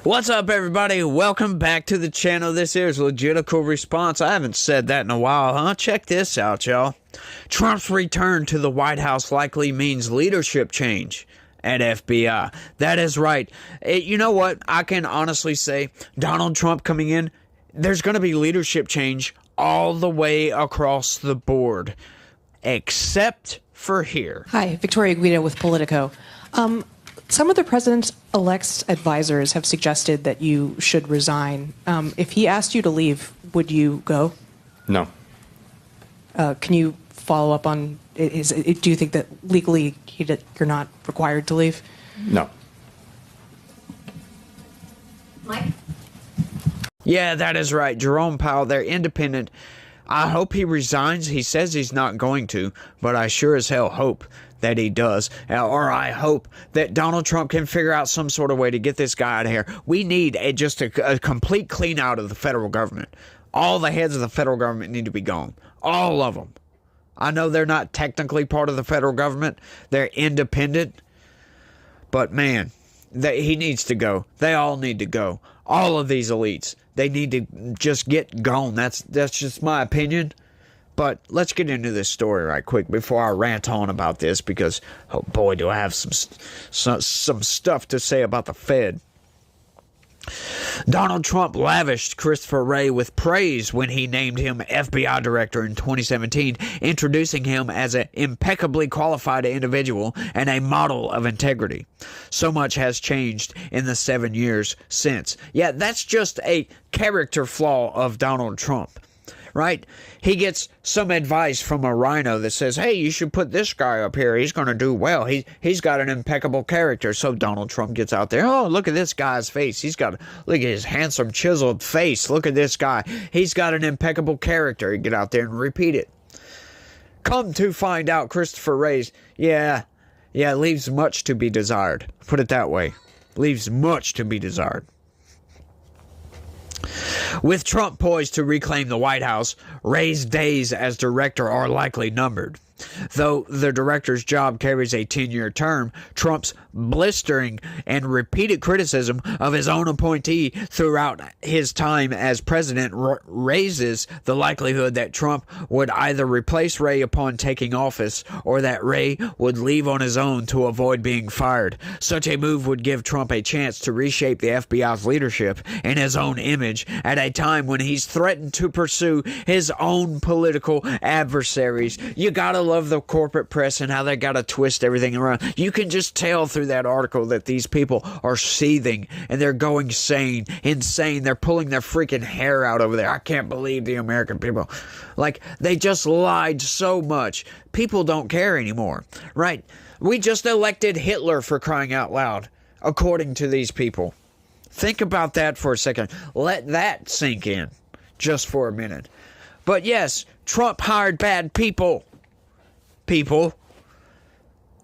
What's up, everybody? Welcome back to the channel. This is Legitical Response. I haven't said that in a while, huh? Check this out, y'all. Trump's return to the White House likely means leadership change at FBI. That is right. You know what? I can honestly say Donald Trump coming in, there's going to be leadership change all the way across the board, except for here. Hi, Victoria Guida with Politico. Some of the president-elect's advisors have suggested that you should resign. If he asked you to leave, would you go? No. Can you follow up on, do you think that legally you're not required to leave? No. Mike? Yeah, that is right. Jerome Powell, they're independent. I hope he resigns. He says he's not going to, but I sure as hell hope that he does. Or I hope that Donald Trump can figure out some sort of way to get this guy out of here. We need just a complete clean out of the federal government. All the heads of the federal government need to be gone. All of them. I know they're not technically part of the federal government. They're independent. But man, he needs to go. They all need to go. All of these elites. They need to just get gone. That's just my opinion. But let's get into this story right quick before I rant on about this, because, oh boy, do I have some stuff to say about the Fed. Donald Trump lavished Christopher Wray with praise when he named him FBI director in 2017, introducing him as an impeccably qualified individual and a model of integrity. So much has changed in the 7 years since. Yeah, that's just a character flaw of Donald Trump. Right? He gets some advice from a rhino that says, hey, you should put this guy up here. He's going to do well. He's got an impeccable character. So Donald Trump gets out there. Oh, look at this guy's face. Look at his handsome, chiseled face. Look at this guy. He's got an impeccable character. You get out there and repeat it. Come to find out, Christopher Wray, leaves much to be desired. Put it that way. Leaves much to be desired. With Trump poised to reclaim the White House, Wray's days as director are likely numbered. Though the director's job carries a 10-year term, Trump's blistering and repeated criticism of his own appointee throughout his time as president raises the likelihood that Trump would either replace Wray upon taking office or that Wray would leave on his own to avoid being fired. Such a move would give Trump a chance to reshape the FBI's leadership and his own image at a time when he's threatened to pursue his own political adversaries. You gotta love the corporate press and how they gotta twist everything around. You can just tell through that article that these people are seething and they're going insane. They're pulling their freaking hair out over there. I can't believe the American people. Like, they just lied so much. People don't care anymore, right? We just elected Hitler, for crying out loud, according to these people. Think about that for a second. Let that sink in just for a minute. But yes, Trump hired bad people.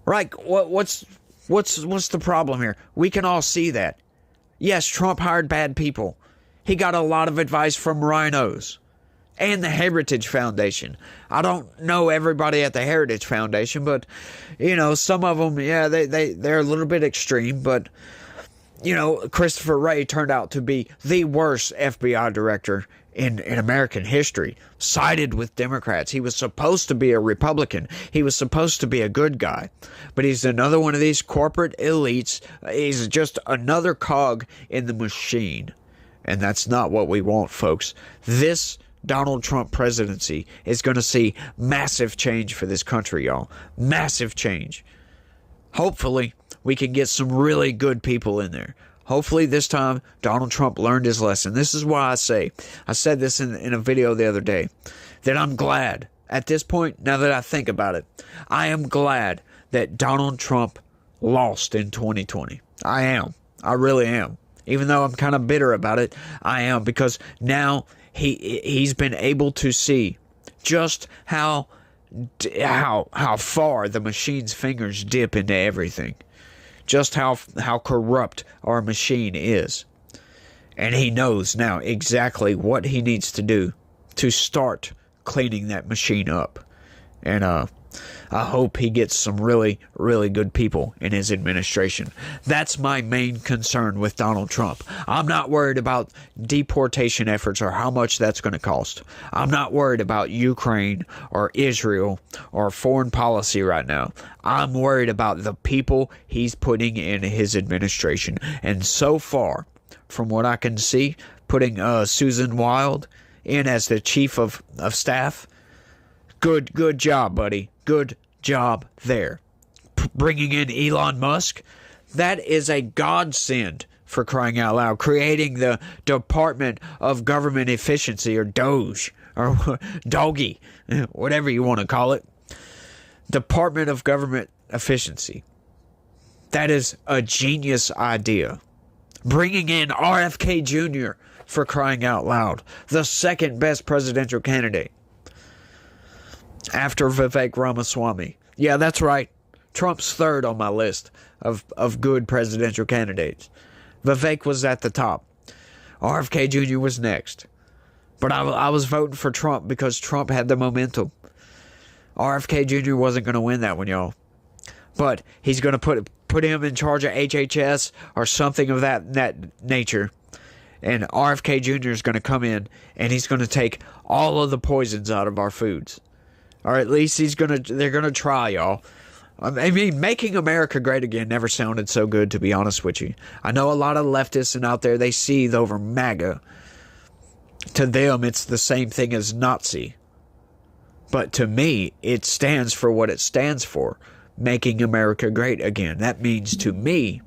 Right? What's the problem here? We can all see that. Yes, Trump hired bad people. He got a lot of advice from rhinos and the Heritage Foundation. I don't know everybody at the Heritage Foundation, but some of them, they're a little bit extreme, but Christopher Wray turned out to be the worst FBI director in American history, sided with Democrats. He was supposed to be a Republican. He was supposed to be a good guy. But he's another one of these corporate elites. He's just another cog in the machine. And that's not what we want, folks. This Donald Trump presidency is going to see massive change for this country, y'all. Massive change. Hopefully, we can get some really good people in there. Hopefully this time Donald Trump learned his lesson. This is why I said this in a video the other day, that I'm glad at this point, now that I think about it, I am glad that Donald Trump lost in 2020. I am. I really am. Even though I'm kind of bitter about it, I am, because now he's been able to see just how far the machine's fingers dip into everything. Just how corrupt our machine is. And he knows now exactly what he needs to do to start cleaning that machine up. And I hope he gets some really, really good people in his administration. That's my main concern with Donald Trump. I'm not worried about deportation efforts or how much that's going to cost. I'm not worried about Ukraine or Israel or foreign policy right now. I'm worried about the people he's putting in his administration. And so far, from what I can see, putting Susan Wild in as the chief of staff, good job, buddy. Good job there. Bringing in Elon Musk, that is a godsend, for crying out loud. Creating the Department of Government Efficiency, or DOGE, or Doggy, whatever you want to call it. Department of Government Efficiency. That is a genius idea. Bringing in RFK Jr., for crying out loud, the second best presidential candidate after Vivek Ramaswamy. Yeah, that's right. Trump's third on my list of good presidential candidates. Vivek was at the top. RFK Jr. was next. But I was voting for Trump because Trump had the momentum. RFK Jr. wasn't going to win that one, y'all. But he's going to put him in charge of HHS or something of that nature. And RFK Jr. is going to come in and he's going to take all of the poisons out of our foods. Or at least they're going to try, y'all. I mean, making America great again never sounded so good, to be honest with you. I know a lot of leftists and out there, they seethe over MAGA. To them, it's the same thing as Nazi. But to me, it stands for what it stands for. Making America great again. That means, to me,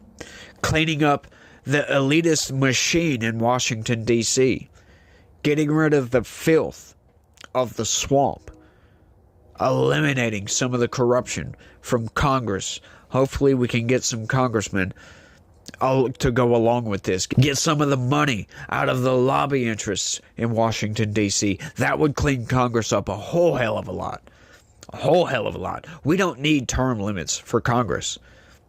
cleaning up the elitist machine in Washington, D.C. Getting rid of the filth of the swamp. Eliminating some of the corruption from Congress. Hopefully we can get some congressmen to go along with this. Get some of the money out of the lobby interests in Washington, D.C. That would clean Congress up a whole hell of a lot. A whole hell of a lot. We don't need term limits for Congress.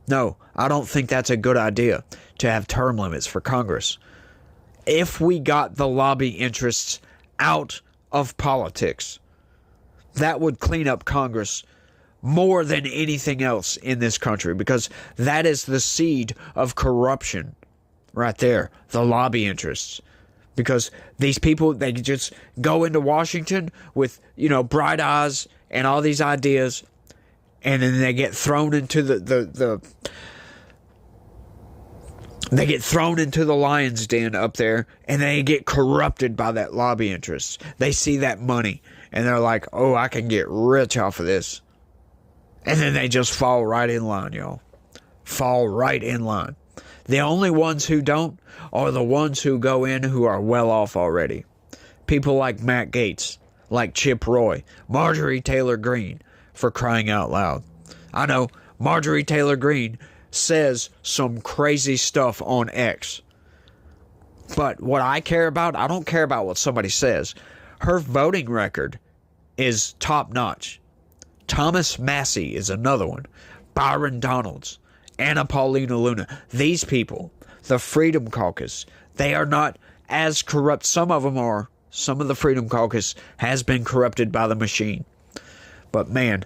No, I don't think that's a good idea to have term limits for Congress. If we got the lobby interests out of politics, that would clean up Congress more than anything else in this country, because that is the seed of corruption right there, the lobby interests. Because these people, they just go into Washington with, bright eyes and all these ideas, and then they get thrown into they get thrown into the lion's den up there, and they get corrupted by that lobby interest. They see that money, and they're like, oh, I can get rich off of this. And then they just fall right in line, y'all. Fall right in line. The only ones who don't are the ones who go in who are well off already. People like Matt Gaetz, like Chip Roy, Marjorie Taylor Greene, for crying out loud. I know, Marjorie Taylor Greene says some crazy stuff on X. But what I care about, I don't care about what somebody says. Her voting record is top notch. Thomas Massey is another one. Byron Donalds. Anna Paulina Luna. These people, the Freedom Caucus, they are not as corrupt. Some of them are. Some of the Freedom Caucus has been corrupted by the machine. But man,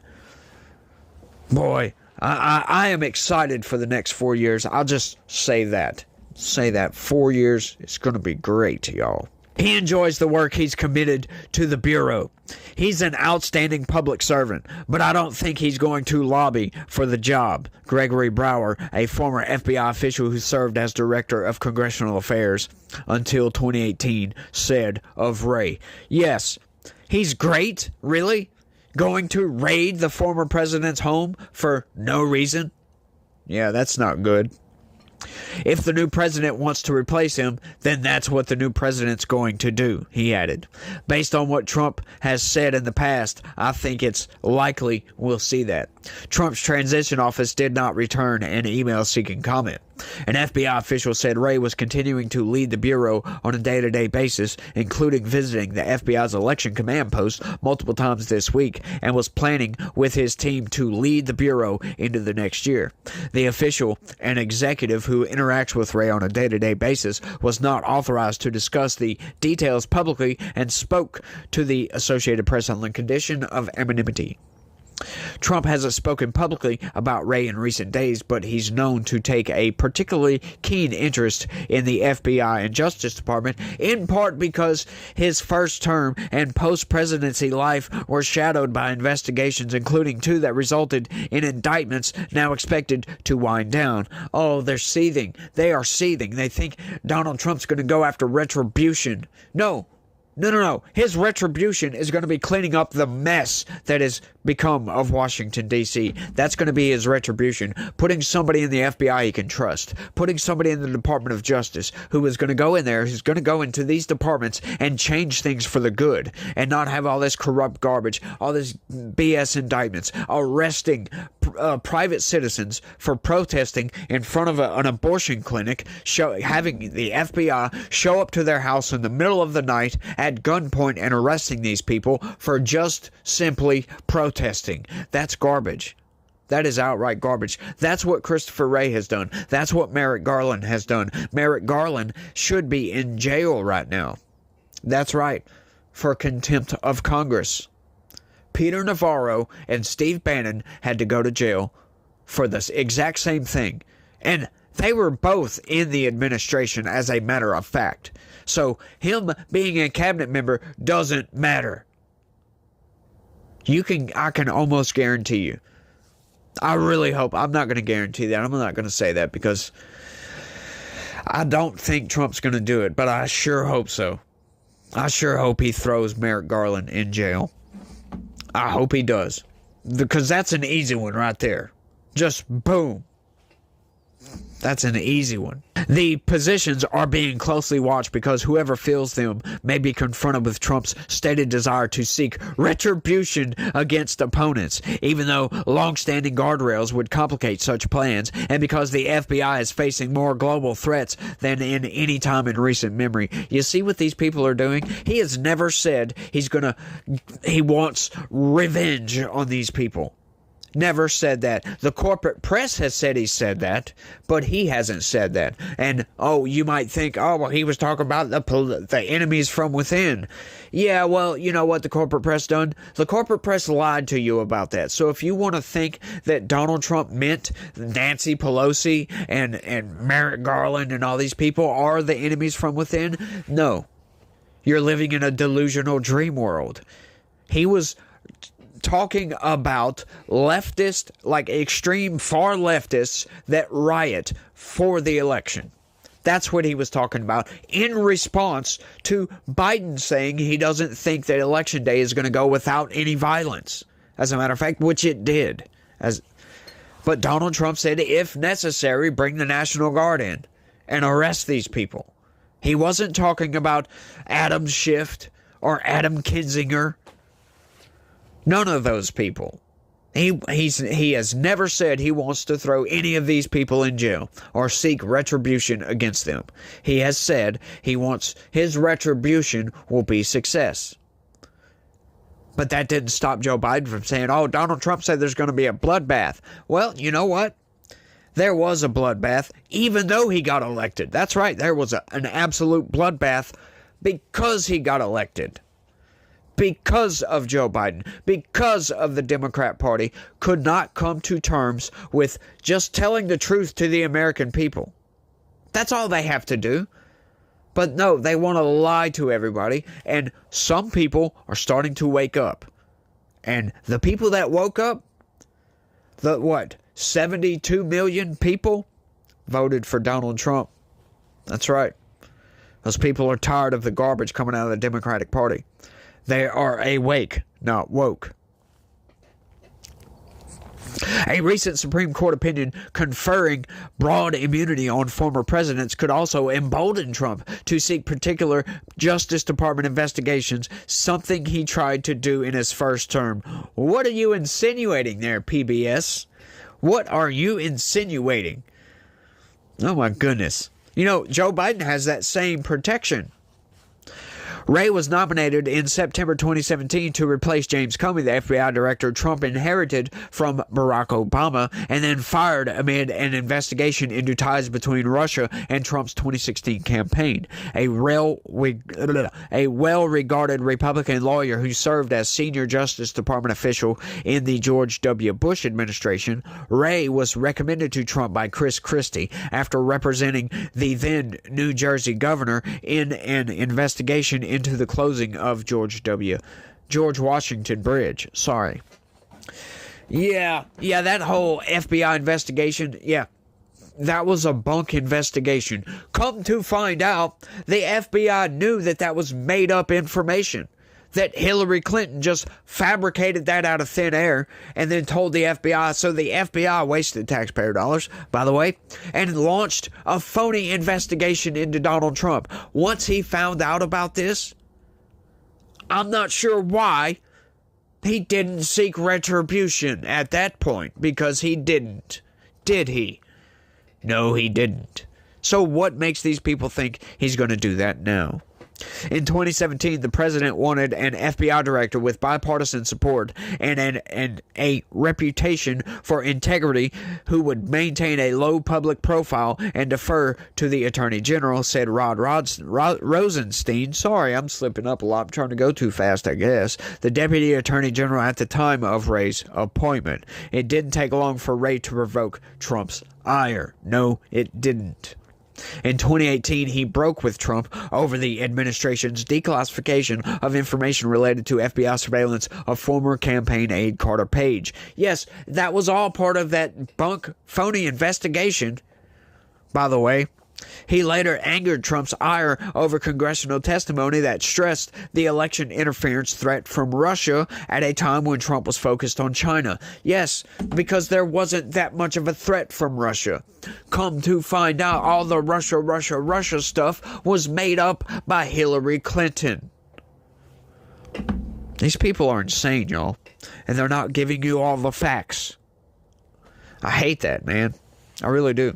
boy, I am excited for the next 4 years. I'll just say that. 4 years, it's going to be great, y'all. He enjoys the work he's committed to the Bureau. He's an outstanding public servant, but I don't think he's going to lobby for the job. Gregory Brower, a former FBI official who served as Director of Congressional Affairs until 2018, said of Wray. Yes, he's great, really? Going to raid the former president's home for no reason? Yeah, that's not good. If the new president wants to replace him, then that's what the new president's going to do, he added. Based on what Trump has said in the past, I think it's likely we'll see that. Trump's transition office did not return an email seeking comment. An FBI official said Wray was continuing to lead the Bureau on a day-to-day basis, including visiting the FBI's election command post multiple times this week, and was planning with his team to lead the Bureau into the next year. The official, an executive who interacts with Wray on a day-to-day basis, was not authorized to discuss the details publicly and spoke to the Associated Press on the condition of anonymity. Trump hasn't spoken publicly about Wray in recent days, but he's known to take a particularly keen interest in the FBI and Justice Department, in part because his first term and post-presidency life were shadowed by investigations, including 2 that resulted in indictments now expected to wind down. Oh, they're seething. They are seething. They think Donald Trump's going to go after retribution. No. His retribution is going to be cleaning up the mess that has become of Washington, D.C. That's going to be his retribution. Putting somebody in the FBI he can trust. Putting somebody in the Department of Justice who is going to go in there, who's going to go into these departments and change things for the good and not have all this corrupt garbage, all this BS indictments, arresting private citizens for protesting in front of an abortion clinic, having the FBI show up to their house in the middle of the night at gunpoint and arresting these people for just simply protesting. That's garbage. That is outright garbage. That's what Christopher Wray has done. That's what Merrick Garland has done. Merrick Garland should be in jail right now. That's right, for contempt of Congress. Peter Navarro and Steve Bannon had to go to jail for this exact same thing. And they were both in the administration, as a matter of fact. So him being a cabinet member doesn't matter. I can almost guarantee you. I really hope. I'm not going to guarantee that. I'm not going to say that because I don't think Trump's going to do it, but I sure hope so. I sure hope he throws Merrick Garland in jail. I hope he does. Because that's an easy one right there. Just boom. That's an easy one. The positions are being closely watched because whoever fills them may be confronted with Trump's stated desire to seek retribution against opponents, even though long-standing guardrails would complicate such plans, and because the FBI is facing more global threats than in any time in recent memory. You see what these people are doing? He has never said he wants revenge on these people. Never said that. The corporate press has said he said that, but he hasn't said that. And, you might think, well, he was talking about the enemies from within. Yeah, well, you know what the corporate press done? The corporate press lied to you about that. So if you want to think that Donald Trump meant Nancy Pelosi and Merrick Garland and all these people are the enemies from within, no. You're living in a delusional dream world. He was talking about leftists, like extreme far leftists that riot for the election. That's what he was talking about in response to Biden saying he doesn't think that Election Day is going to go without any violence. As a matter of fact, which it did. But Donald Trump said, if necessary, bring the National Guard in and arrest these people. He wasn't talking about Adam Schiff or Adam Kinzinger. None of those people. He has never said he wants to throw any of these people in jail or seek retribution against them. He has said he wants his retribution will be success. But that didn't stop Joe Biden from saying, Donald Trump said there's going to be a bloodbath. Well, you know what? There was a bloodbath, even though he got elected. That's right, there was an absolute bloodbath because he got elected. Because of Joe Biden, because of the Democrat Party, could not come to terms with just telling the truth to the American people. That's all they have to do. But no, they want to lie to everybody, and some people are starting to wake up. And the people that woke up, 72 million people voted for Donald Trump. That's right. Those people are tired of the garbage coming out of the Democratic Party. They are awake, not woke. A recent Supreme Court opinion conferring broad immunity on former presidents could also embolden Trump to seek particular Justice Department investigations, something he tried to do in his first term. What are you insinuating there, PBS? What are you insinuating? Oh my goodness. You know, Joe Biden has that same protection. Wray was nominated in September 2017 to replace James Comey, the FBI director Trump inherited from Barack Obama, and then fired amid an investigation into ties between Russia and Trump's 2016 campaign. A well-regarded Republican lawyer who served as senior Justice Department official in the George W. Bush administration, Wray was recommended to Trump by Chris Christie after representing the then New Jersey governor in an investigation into the closing of George Washington Bridge. Yeah, that whole FBI investigation, that was a bunk investigation. Come to find out, the FBI knew that was made up information. That Hillary Clinton just fabricated that out of thin air and then told the FBI. So the FBI wasted taxpayer dollars, by the way, and launched a phony investigation into Donald Trump. Once he found out about this, I'm not sure why he didn't seek retribution at that point, because he didn't. Did he? No, he didn't. So what makes these people think he's going to do that now? In 2017, the president wanted an FBI director with bipartisan support and a reputation for integrity who would maintain a low public profile and defer to the attorney general, said Rod Rosenstein. Sorry, I'm slipping up a lot. I'm trying to go too fast, I guess. The deputy attorney general at the time of Wray's appointment. It didn't take long for Wray to provoke Trump's ire. No, it didn't. In 2018, he broke with Trump over the administration's declassification of information related to FBI surveillance of former campaign aide Carter Page. Yes, that was all part of that bunk, phony investigation, by the way. He later angered Trump's ire over congressional testimony that stressed the election interference threat from Russia at a time when Trump was focused on China. Yes, because there wasn't that much of a threat from Russia. Come to find out, all the Russia stuff was made up by Hillary Clinton. These people are insane, y'all. And they're not giving you all the facts. I hate that, man. I really do.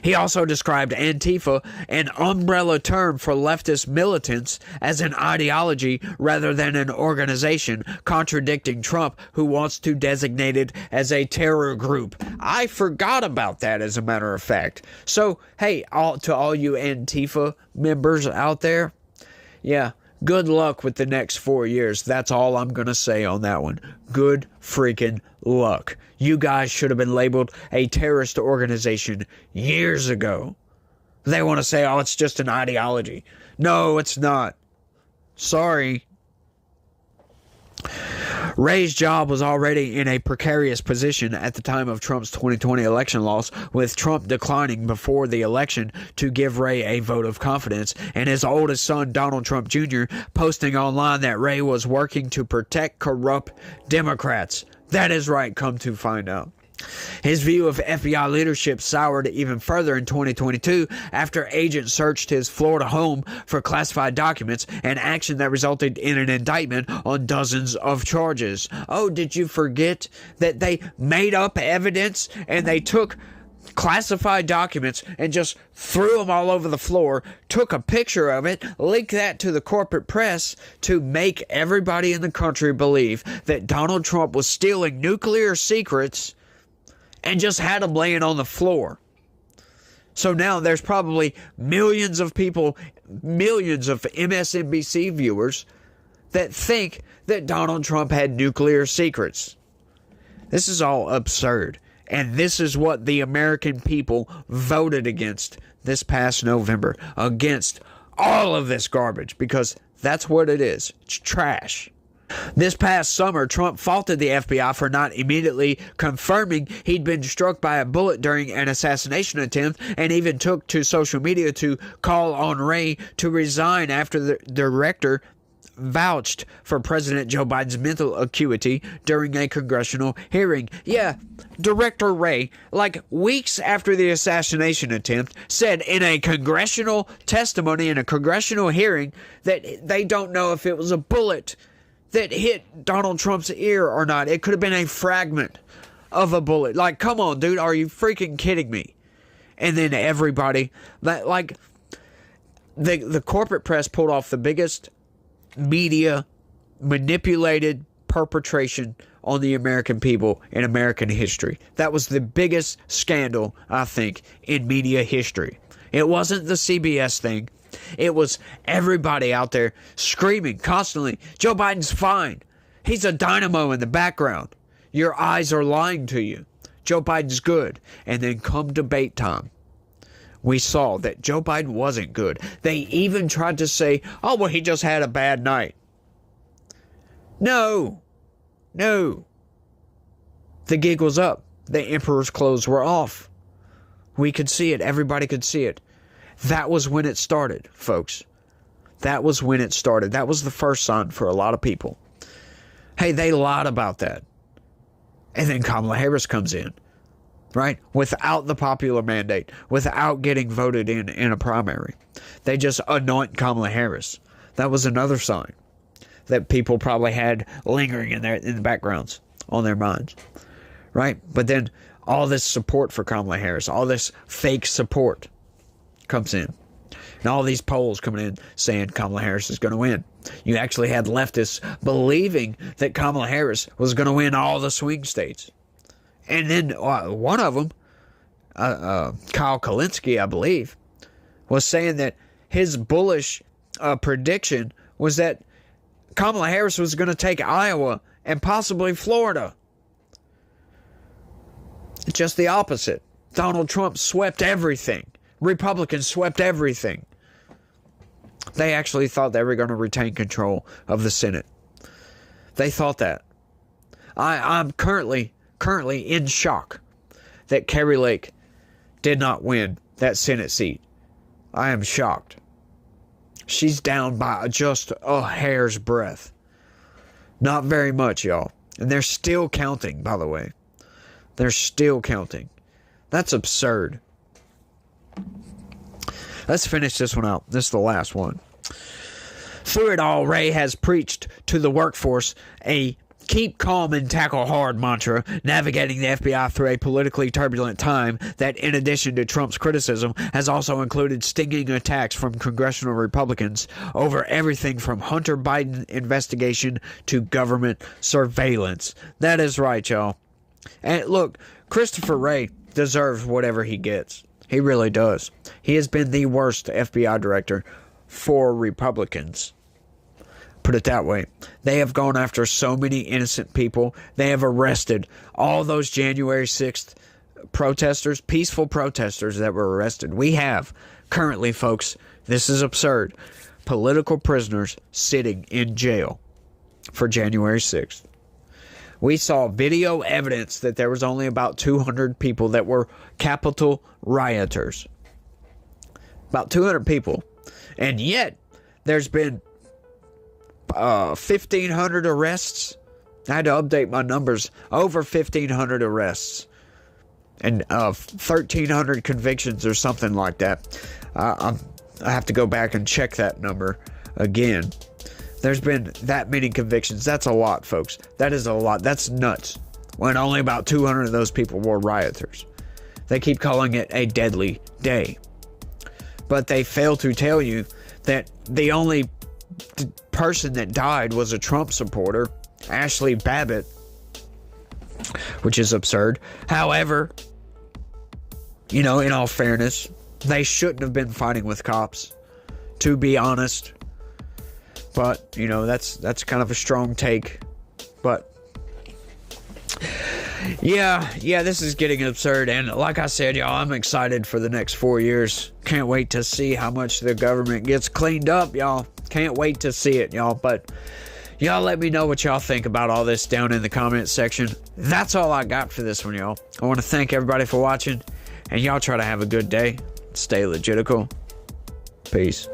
He also described Antifa, an umbrella term for leftist militants, as an ideology rather than an organization, contradicting Trump, who wants to designate it as a terror group. I forgot about that, as a matter of fact. So, hey, to all you Antifa members out there, good luck with the next 4 years. That's all I'm going to say on that one. Good freaking luck. You guys should have been labeled a terrorist organization years ago. They want to say, it's just an ideology. No, it's not. Sorry. Wray's job was already in a precarious position at the time of Trump's 2020 election loss, with Trump declining before the election to give Wray a vote of confidence, and his oldest son, Donald Trump Jr., posting online that Wray was working to protect corrupt Democrats. That is right, come to find out. His view of FBI leadership soured even further in 2022 after agents searched his Florida home for classified documents, an action that resulted in an indictment on dozens of charges. Oh, did you forget that they made up evidence and they took classified documents and just threw them all over the floor, took a picture of it, leaked that to the corporate press to make everybody in the country believe that Donald Trump was stealing nuclear secrets and just had them laying on the floor. So now there's probably millions of people, millions of MSNBC viewers that think that Donald Trump had nuclear secrets. This is all absurd. And this is what the American people voted against this past November. Against all of this garbage. Because that's what it is. It's trash. This past summer, Trump faulted the FBI for not immediately confirming he'd been struck by a bullet during an assassination attempt, and even took to social media to call on Wray to resign after the director vouched for President Joe Biden's mental acuity during a congressional hearing. Yeah, Director Wray, like weeks after the assassination attempt, said in a congressional testimony, in a congressional hearing, that they don't know if it was a bullet that hit Donald Trump's ear or not. It could have been a fragment of a bullet. Like, come on, dude, are you freaking kidding me? And then everybody, like, the corporate press pulled off the biggest media manipulated perpetration on the American people in American history. That was the biggest scandal, I think, in media history. It wasn't the CBS thing. It was everybody out there screaming constantly, Joe Biden's fine. He's a dynamo in the background. Your eyes are lying to you. Joe Biden's good. And then come debate time, we saw that Joe Biden wasn't good. They even tried to say, oh, well, he just had a bad night. No. The gig was up. The emperor's clothes were off. We could see it. Everybody could see it. That was when it started, folks. That was when it started. That was the first sign for a lot of people. Hey, they lied about that. And then Kamala Harris comes in, right? Without the popular mandate, without getting voted in a primary. They just anoint Kamala Harris. That was another sign that people probably had lingering in the backgrounds on their minds, right? But then all this support for Kamala Harris, all this fake support comes in. And all these polls coming in saying Kamala Harris is going to win. You actually had leftists believing that Kamala Harris was going to win all the swing states. And then one of them, Kyle Kulinski, I believe, was saying that his bullish prediction was that Kamala Harris was going to take Iowa and possibly Florida. Just the opposite. Donald Trump swept everything. Republicans swept everything. They actually thought they were going to retain control of the Senate. They thought that. I'm currently in shock that Kari Lake did not win that Senate seat. I am shocked. She's down by just a hair's breadth. Not very much, y'all. And they're still counting, by the way. They're still counting. That's absurd. Let's finish this one out. This is the last one. Through it all, Wray has preached to the workforce a keep calm and tackle hard mantra, navigating the FBI through a politically turbulent time that, in addition to Trump's criticism, has also included stinging attacks from congressional Republicans over everything from Hunter Biden investigation to government surveillance. That is right, y'all. And look, Christopher Wray deserves whatever he gets. He really does. He has been the worst FBI director for Republicans. Put it that way. They have gone after so many innocent people. They have arrested all those January 6th protesters, peaceful protesters that were arrested. We have currently, folks, this is absurd, political prisoners sitting in jail for January 6th. We saw video evidence that there was only about 200 people that were Capitol rioters. About 200 people. And yet, there's been 1,500 arrests. I had to update my numbers. Over 1,500 arrests. And 1,300 convictions or something like that. I have to go back and check that number again. There's been that many convictions. That's a lot, folks. That is a lot. That's nuts. When only about 200 of those people were rioters. They keep calling it a deadly day. But they fail to tell you that the only person that died was a Trump supporter, Ashley Babbitt, which is absurd. However, you know, in all fairness, they shouldn't have been fighting with cops, to be honest. But, you know, that's kind of a strong take. But yeah, this is getting absurd. And like I said, y'all, I'm excited for the next 4 years. Can't wait to see how much the government gets cleaned up, y'all. Can't wait to see it, y'all. But y'all let me know what y'all think about all this down in the comments section. That's all I got for this one, y'all. I want to thank everybody for watching. And y'all try to have a good day. Stay legitical. Peace.